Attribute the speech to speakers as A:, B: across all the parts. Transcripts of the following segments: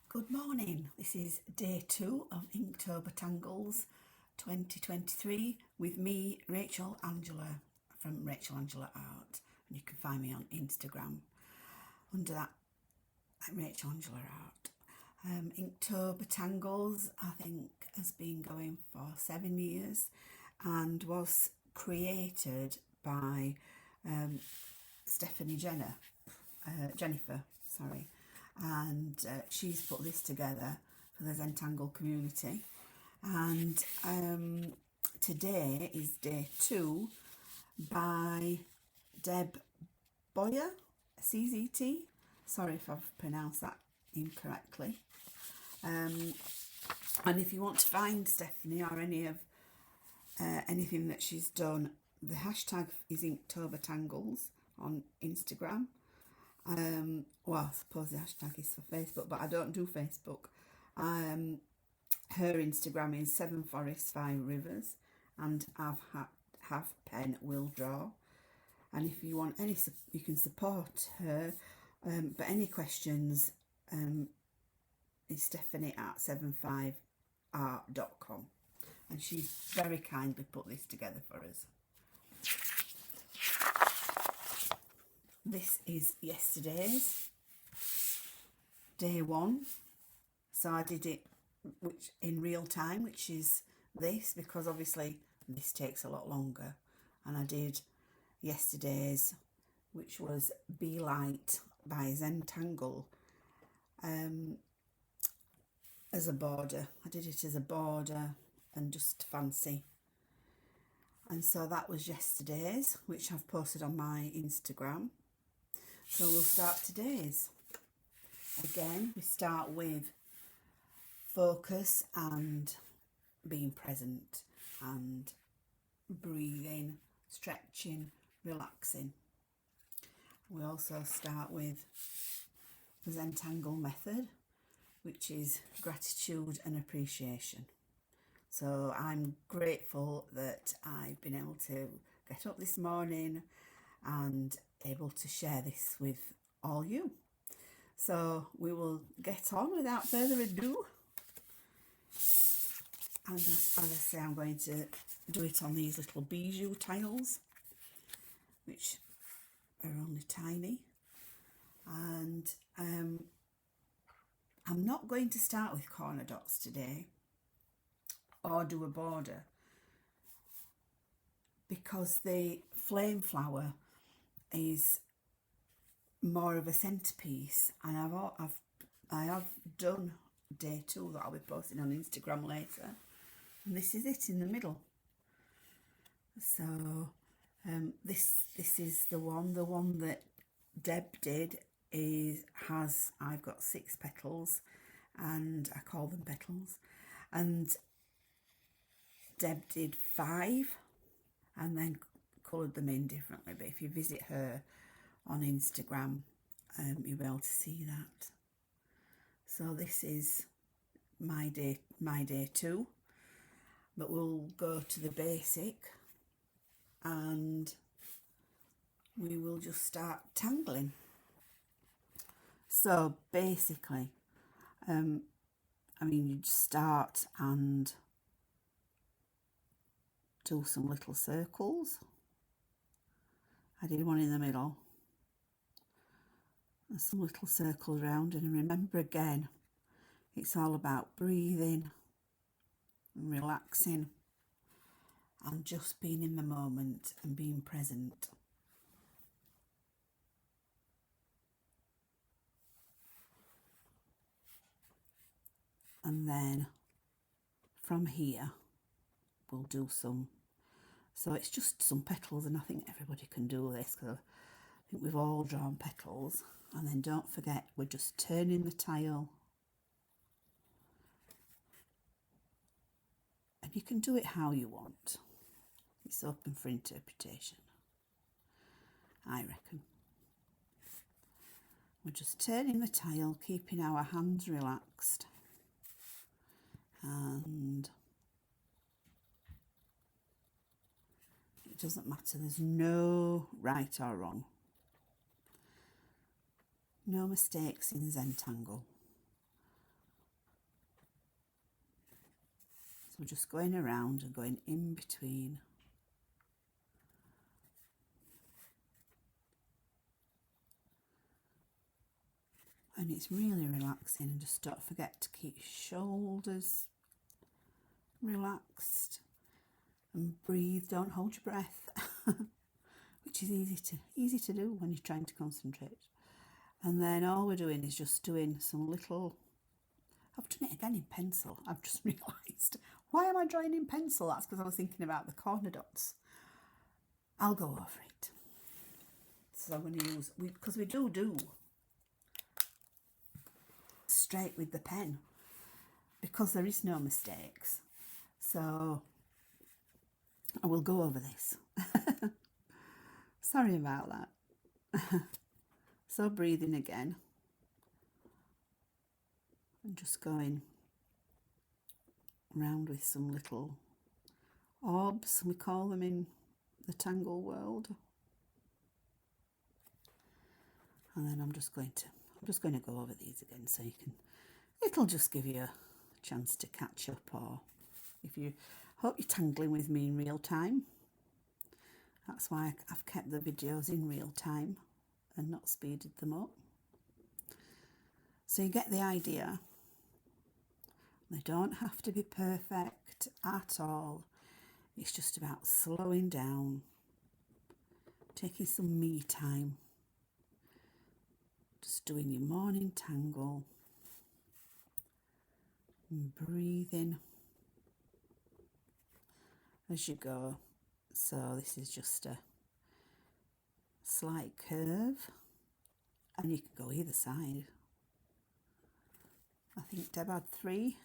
A: Good morning. This is day 2 of Inktober Tangles 2023 with me, Rachel Angela, from Rachel Angela Art. And you can find me on Instagram under that Rachel Angela Art. Inktober Tangles, I think, has been going for 7 years and was created by Jennifer, and she's put this together for the Tangle community. And today is day 2 by Bowyer, CZT. Sorry if I've pronounced that incorrectly. And if you want to find Stephanie or any of anything that she's done, the hashtag is Inktober Tangles on Instagram. Well, I suppose the hashtag is for Facebook, but I don't do Facebook. Her Instagram is 7 Forests, 5 Rivers, and have pen will draw. And if you want any, you can support her. But any questions, is Stephanie at 75art.com, and she's very kindly put this together for us. This is yesterday's day 1, so I did it in real time, which is this, because obviously this takes a lot longer, and I did yesterday's, which was Be Light by Tangle, as a border. I did it as a border and just fancy. And so that was yesterday's, which I've posted on my Instagram. So we'll start today's. Again, we start with focus and being present and breathing, stretching, relaxing. We also start with the Zentangle method, which is gratitude and appreciation. So I'm grateful that I've been able to get up this morning and able to share this with all you. So we will get on without further ado. And as I say, I'm going to do it on these little bijou tiles, which are only tiny. And I'm not going to start with corner dots today or do a border, because the flame flower is more of a centerpiece, and I have done day 2 that I'll be posting on Instagram later, and this is it in the middle. So this is the one that Deb did. I've got 6 petals, and I call them petals, and Deb did 5 and then coloured them in differently. But if you visit her on Instagram, you'll be able to see that. So this is my day 2, but we'll go to the basic and we will just start tangling. So basically, you just start and do some little circles. I did one in the middle and some little circles around, and remember again, it's all about breathing and relaxing and just being in the moment and being present. And then from here we'll do some, so it's just some petals, and I think everybody can do this because I think we've all drawn petals. And then don't forget, we're just turning the tile, and you can do it how you want. It's open for interpretation, I reckon. We're just turning the tile, keeping our hands relaxed, and it doesn't matter, there's no right or wrong. No mistakes in Zentangle. So we're just going around and going in between. And it's really relaxing, and just don't forget to keep your shoulders relaxed and breathe. Don't hold your breath, which is easy to do when you're trying to concentrate. And then all we're doing is just doing some little, I've done it again in pencil. I've just realised, why am I drawing in pencil? That's because I was thinking about the corner dots. I'll go over it. So I'm going to use, because we do straight with the pen, because there is no mistakes. So I will go over this. Sorry about that. So breathing again. And just going round with some little orbs, we call them in the Tangle world. And then I'm just going to go over these again, so you can, it'll just give you a chance to catch up, or if you hope you're tangling with me in real time. That's why I've kept the videos in real time and not speeded them up. So you get the idea. They don't have to be perfect at all. It's just about slowing down, taking some me time, just doing your morning tangle and breathing as you go. So this is just a slight curve, and you can go either side. I think Deb had 3,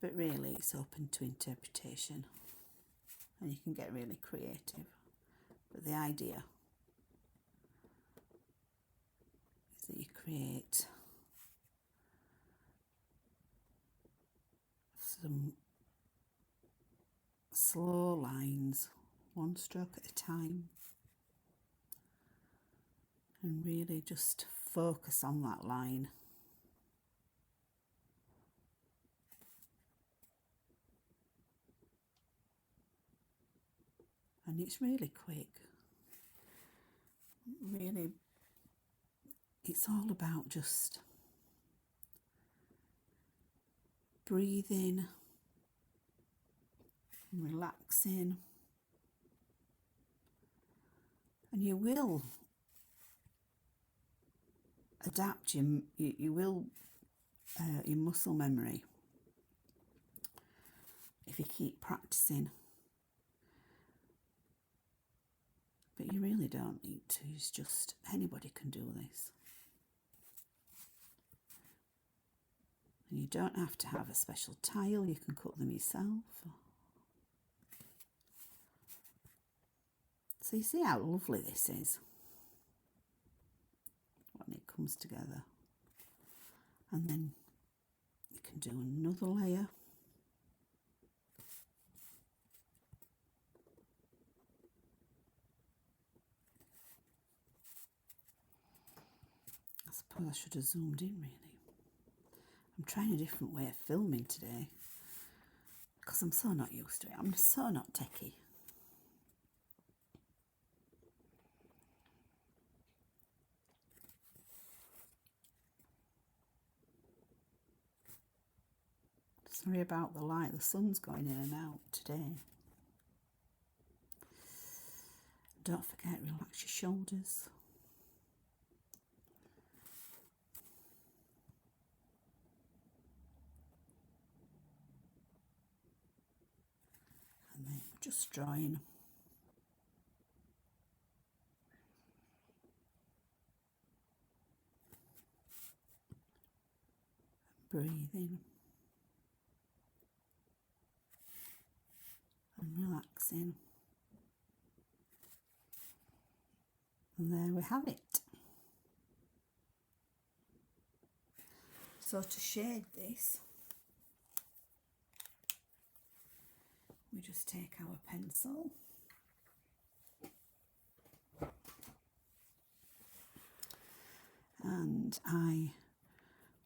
A: but really it's open to interpretation, and you can get really creative. But the idea is that you create some slow lines, one stroke at a time, and really just focus on that line. And it's really quick. Really, it's all about just breathing and relaxing. And you will adapt your muscle memory if you keep practicing. But you really don't need to. It's just, anybody can do this. And you don't have to have a special tile, you can cut them yourself. So you see how lovely this is when it comes together. And then you can do another layer. I suppose I should have zoomed in really. I'm trying a different way of filming today because I'm so not used to it. I'm so not techie. Sorry about the light, the sun's going in and out today. Don't forget, relax your shoulders. And then we're just drawing. Breathing. And relaxing. And there we have it. So to shade this, we just take our pencil and I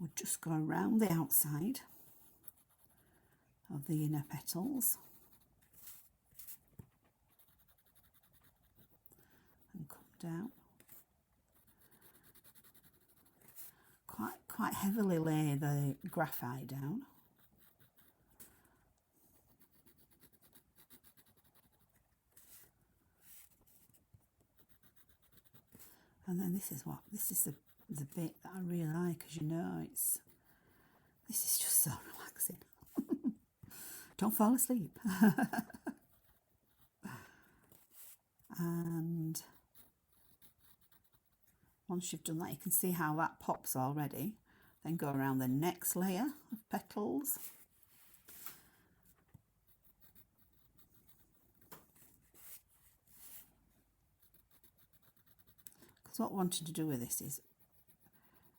A: would just go around the outside of the inner petals and come down. Quite heavily lay the graphite down. And then this is the bit that I really like, because you know this is just so relaxing. Don't fall asleep. And once you've done that, you can see how that pops already. Then go around the next layer of petals. Because what I wanted to do with this is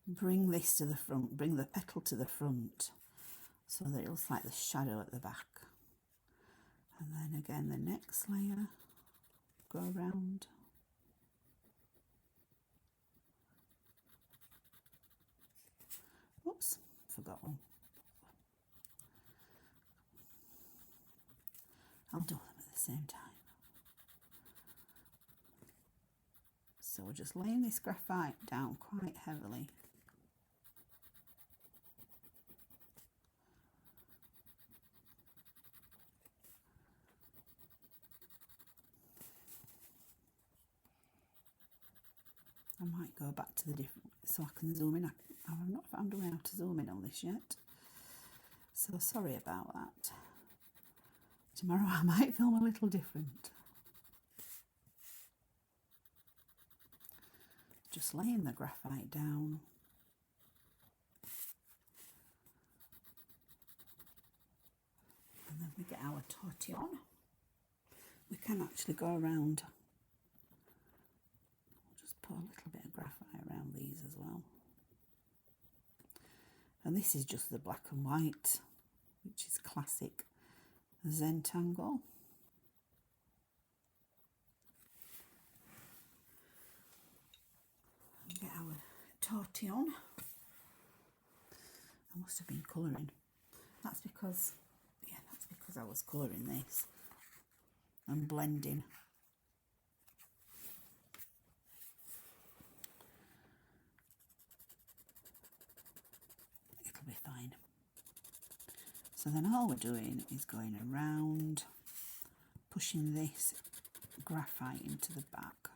A: bring this to the front, bring the petal to the front, so that it looks like the shadow at the back. And then again the next layer, go around. Oops, forgot one. I'll do them at the same time. So we're just laying this graphite down quite heavily. I might go back to the different, so I can zoom in. I've not found a way how to zoom in on this yet, so sorry about that. Tomorrow I might film a little different. Just laying the graphite down. And then we get our tortillon. We can actually go around. I'll just put a little bit of graphite around these as well. And this is just the black and white, which is classic Tangle. Get our tortillon. I must have been colouring. That's because I was colouring this and blending. It'll be fine. So then all we're doing is going around, pushing this graphite into the back,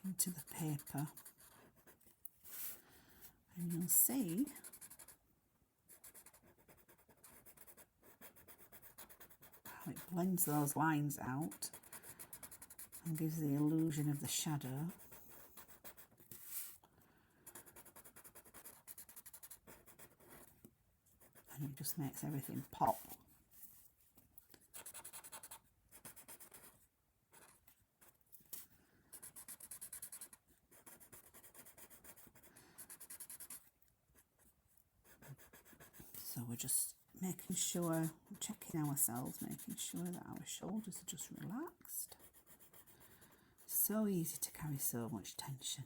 A: into the paper, and you'll see how it blends those lines out and gives the illusion of the shadow. And it just makes everything pop. So we're just making sure, checking ourselves, making sure that our shoulders are just relaxed. So easy to carry so much tension.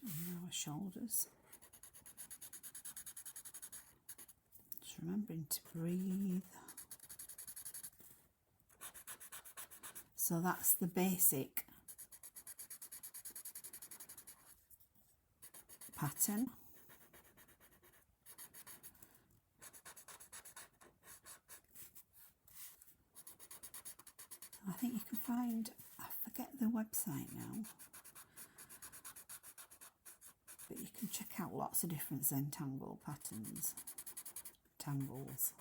A: And our shoulders. Just remembering to breathe. So that's the basic pattern. I think you can find, I forget the website now, but you can check out lots of different Tangle patterns, Tangles.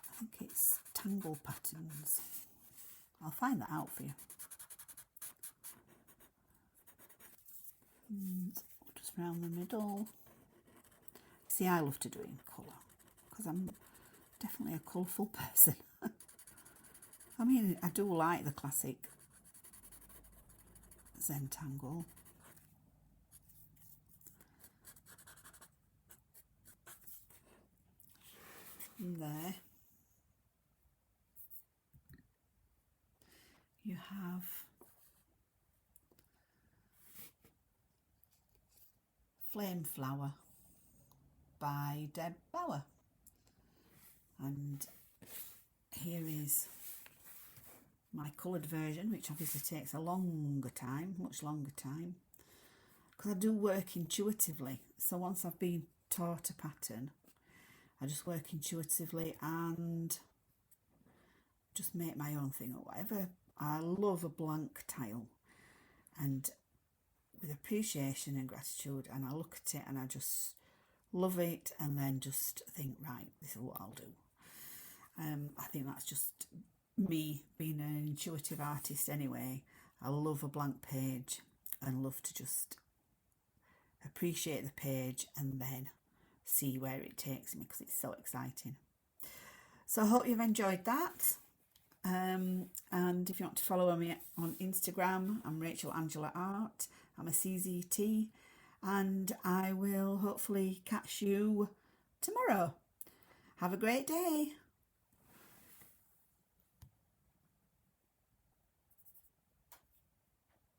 A: I think it's Tangle patterns. I'll find that out for you. And just round the middle. See, I love to do it in colour because I'm definitely a colourful person. I mean, I do like the classic Tangle. And there. have Flame Flower by Bowyer, and here is my coloured version, which obviously takes a longer time, much longer time, because I do work intuitively. So once I've been taught a pattern, I just work intuitively and just make my own thing or whatever. I love a blank tile, and with appreciation and gratitude, and I look at it and I just love it, and then just think, right, this is what I'll do. I think that's just me being an intuitive artist anyway. I love a blank page and love to just appreciate the page and then see where it takes me, because it's so exciting. So I hope you've enjoyed that. And if you want to follow me on Instagram, I'm Rachel Angela Art. I'm a CZT, and I will hopefully catch you tomorrow. Have a great day.